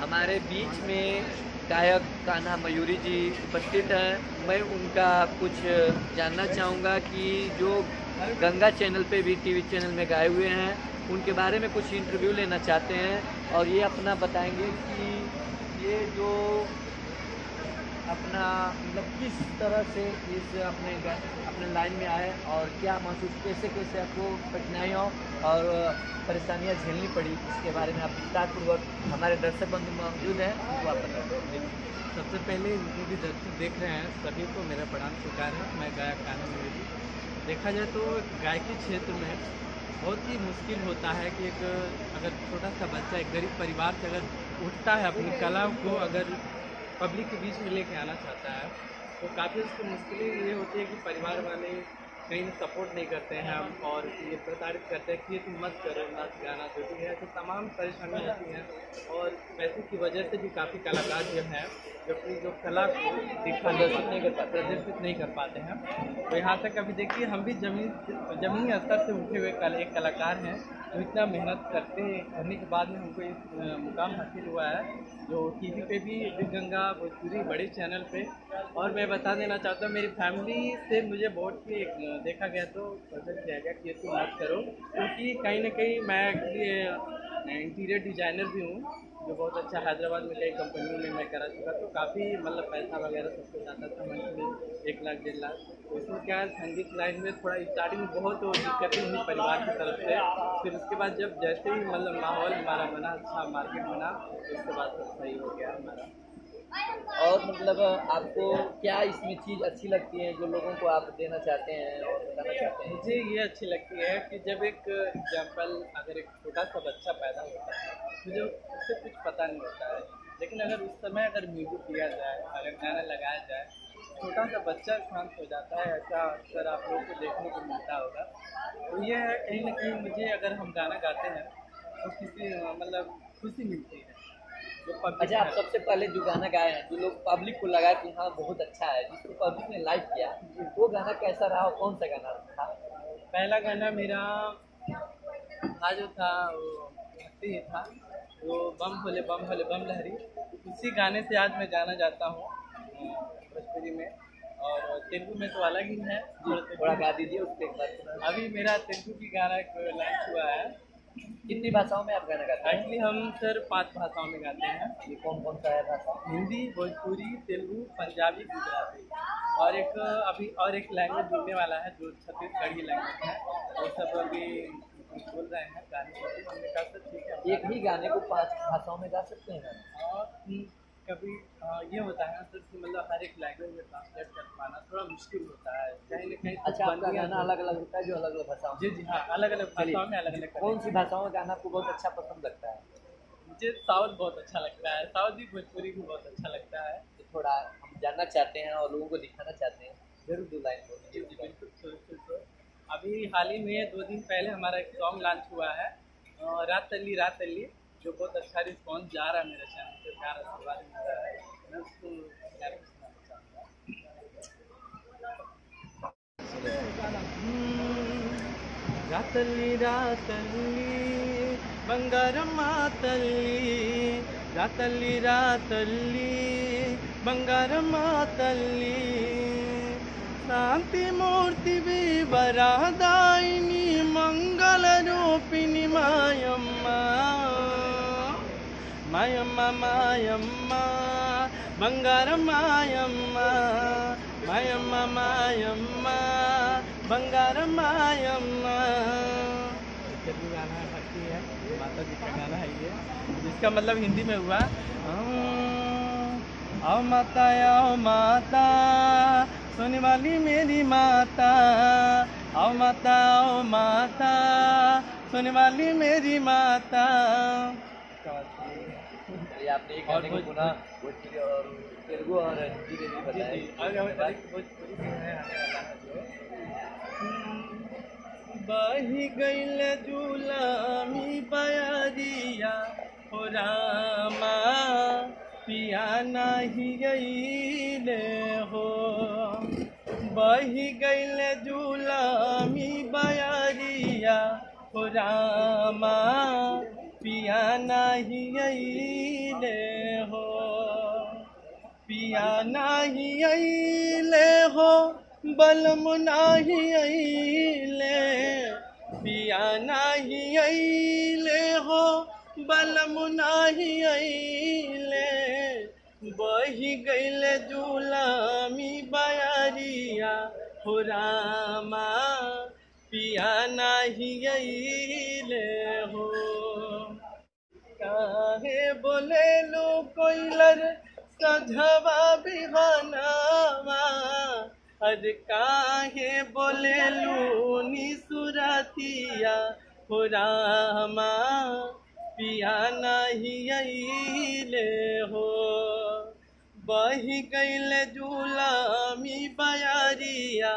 हमारे बीच में गायक कान्हा मयूरी जी उपस्थित हैं। मैं उनका कुछ जानना चाहूँगा कि जो गंगा चैनल पे भी टीवी चैनल में गाए हुए हैं, उनके बारे में कुछ इंटरव्यू लेना चाहते हैं और ये अपना बताएंगे कि ये जो अपना मतलब किस तरह से इस अपने लाइन में आए और क्या महसूस कैसे कैसे आपको कठिनाइयों और परेशानियां झेलनी पड़ी, इसके बारे में आप विस्तारपूर्वक हमारे दर्शक बंधु मौजूद हैं उनको आप बताएं। सबसे पहले जो भी दर्शक देख रहे हैं सभी को मेरा प्रणाम स्वीकार है। मैं गायक कान्हा मयूरी। देखा जाए तो गायकी क्षेत्र में बहुत ही मुश्किल होता है कि एक अगर छोटा सा बच्चा एक गरीब परिवार से अगर उठता है अपनी कला को अगर पब्लिक के बीच में लेके आना चाहता है तो काफ़ी उसको मुश्किलें ये होती है कि परिवार वाले कहीं सपोर्ट नहीं करते हैं और ये प्रताड़ित करते हैं कि ये तुम मत करो, नाच गाना जो भी है, तो तमाम परेशानियाँ होती हैं। और पैसे की वजह से भी काफ़ी कलाकार जो हैं जो अपनी जो कला को प्रदर्शित नहीं कर पाते हैं। तो यहाँ तक अभी देखिए हम भी ज़मीनी स्तर से उठे हुए एक कलाकार हैं जो इतना मेहनत करने के बाद में हमको इस मुकाम हासिल हुआ है जो टीवी पे भी गंगा भोजपुरी बड़े चैनल पे। और मैं बता देना चाहता हूँ मेरी फैमिली से मुझे बहुत ही देखा गया तो पसंद किया गया कि ये तुम मत करो, क्योंकि कहीं ना कहीं मैं एक्चुअली इंटीरियर डिज़ाइनर भी हूँ जो बहुत अच्छा हैदराबाद में कई कंपनियों में मैं करा चुका, तो काफ़ी मतलब पैसा वगैरह सब कुछ आता था मंथली 1 लाख 1.5 लाख। तो इसमें क्या है संगीत लाइन में थोड़ा स्टार्टिंग में बहुत दिक्कतें हुई परिवार की तरफ से। फिर उसके बाद जब जैसे ही मतलब माहौल हमारा बना, अच्छा मार्केट बना, तो उसके बाद सब सही हो गया हमारा। और मतलब आपको क्या इसमें चीज़ अच्छी लगती है जो लोगों को आप देना चाहते हैं और बताना चाहते हैं? मुझे ये अच्छी लगती है कि जब एक एग्जाम्पल अगर एक छोटा सा बच्चा पैदा होता है मुझे उससे कुछ पता नहीं होता है, लेकिन अगर उस समय अगर म्यूजिक दिया जाए, अगर गाना लगाया जाए, छोटा सा बच्चा शांत हो जाता है। ऐसा अक्सर आप लोगों को देखने को मिलता होगा। तो ये है कहीं ना कहीं मुझे अगर हम गाना गाते हैं तो किसी मतलब खुशी मिलती है। अच्छा, आप सबसे पहले जो गाना गाए हैं जो लोग पब्लिक को लगा कि हाँ बहुत अच्छा है, जिसको पब्लिक ने लाइक किया, वो गाना कैसा रहा और कौन सा गाना था? पहला गाना मेरा था जो था वो भक्ति ही था, वो बम भोले बम लहरी। उसी गाने से आज मैं जाना जाता हूँ भोजपुरी में, और तेलुगु में तो अलग ही है। थोड़ा गा दीजिए उसके एक बार। अभी मेरा तेलुगु की गाना लॉन्च हुआ है। कितनी भाषाओं में आप गाना गाते हैं? एक्चुअली हम सर 5 भाषाओं में गाते हैं। ये कौन कौन सा है भाषा? हिंदी, भोजपुरी, तेलुगु, पंजाबी, गुजराती, और एक लैंग्वेज जुड़ने वाला है जो छत्तीसगढ़ी लैंग्वेज है। वो सब अभी बोल रहे हैं गाने को, हमने कहा सर ठीक है। एक ही गाने को 5 भाषाओं में गा सकते हैं? और कभी ये होता है सर कि मतलब हर एक लैंग्वेज में ट्रांसलेट कर पाना थोड़ा मुश्किल होता है कहीं ना कहीं। अच्छा, आपका गाना अलग अलग होता है जो अलग अलग भाषाओं? जी हाँ, अलग अलग भाषाओं में अलग अलग। कौन सी भाषाओं में गाना आपको बहुत अच्छा पसंद लगता है? मुझे साउथ बहुत अच्छा लगता है, साउथ भी भोजपुरी भी बहुत अच्छा लगता है। तो थोड़ा हम जानना चाहते हैं और लोगों को दिखाना चाहते हैं, जरूर 2 लाइन बोलिए। जी बिल्कुल। अभी हाल ही में 2 दिन पहले हमारा एक सॉन्ग लॉन्च हुआ है रात तल्ली, जो बहुत अच्छा रिस्पॉन्स जा रहा है मेरे चैनल पे, प्यार आशीर्वाद मिल रहा है। मैं उसको सुनाना चाहूँगा। रातल्ली बंगारम्मा तल्ली, रातल्ली बंगारम्मा तल्ली, शांति मूर्ति वरदायिनी मंगल रूपिणी मायम्मा, मायम्मा मायम्मा बंगारम मायम्मा, मायम्मा मायम्मा बंगारम मायम्मा। तेलुगु गाना है, भक्ति है, माता जी का गाना है ये, जिसका मतलब हिंदी में हुआ आओ माता सोने वाली मेरी माता, आओ माता सोने वाली मेरी माता। आपने एक गाने को पुनः भोजपुरी और तेलुगु और हिंदी में भी बताया। बही गईल जुलामी बयरिया हो रामा, पिया नहीं गईले हो, बही गईल जुलामी बयरिया हो रामा, पिया नाही अइले हो, पिया नाही अइले हो, बलम नाही अइले, पिया नाही अइले हो, बलम नाही अइले, बही गइले जुलामी बयारिया हो रामा, पिया नाही अइले हो। काहे बोले लो कोइलर सझवा बिहानावा, अरे काहे बोले लो निसुरातिया हो रामा, पिया नहीं अइले हो, बही गइले जुलामी बयारिया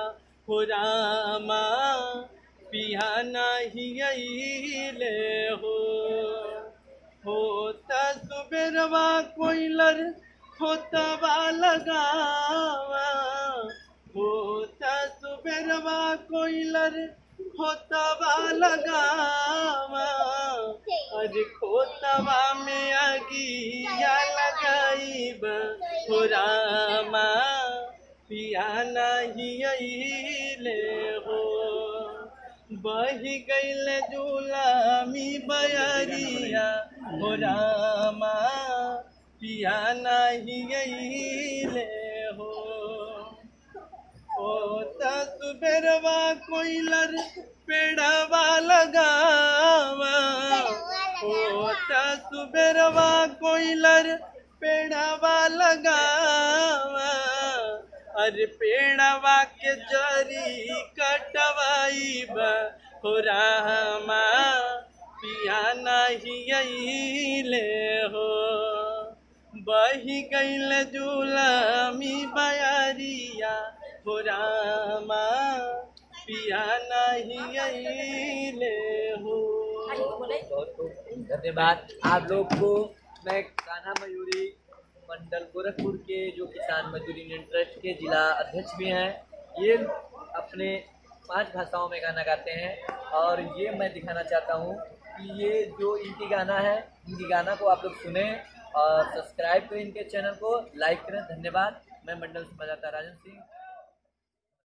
हो रामा, पिया नहीं अइले हो। होता सुबेरवा कोइलर खोतवा लगावा, होता सुबेरवा कोइलर खोतवा लगावा, अरे खोतवा में आगिया लगाइब हो रामा, पिया नहीं अइले हो, बही गइले जुलामी बयारिया हो रामा, पिया नहीं अइले हो। होता सुबेरवा कोइलर पेड़वा लगावा, होता सुबेरवा कोइलर पेड़वा लगावा, अरे पेड़वा के जरी कटवाइब हो रामा, पिया नहीं अइले हो, बही गइले जुलामी बयारिया हो रामा, पिया नहीं अइले हो। बहुत धन्यवाद आप लोग को। मैं कान्हा मयूरी मंडल गोरखपुर के जो किसान मजदूर यूनियन ट्रस्ट के जिला अध्यक्ष भी हैं, ये अपने 5 भाषाओं में गाना गाते हैं और ये मैं दिखाना चाहता हूँ कि ये जो इनकी गाना है, इनकी गाना को आप लोग सुने और सब्सक्राइब करें इनके चैनल को, लाइक करें। धन्यवाद। मैं मंडल से बजाता राजन सिंह।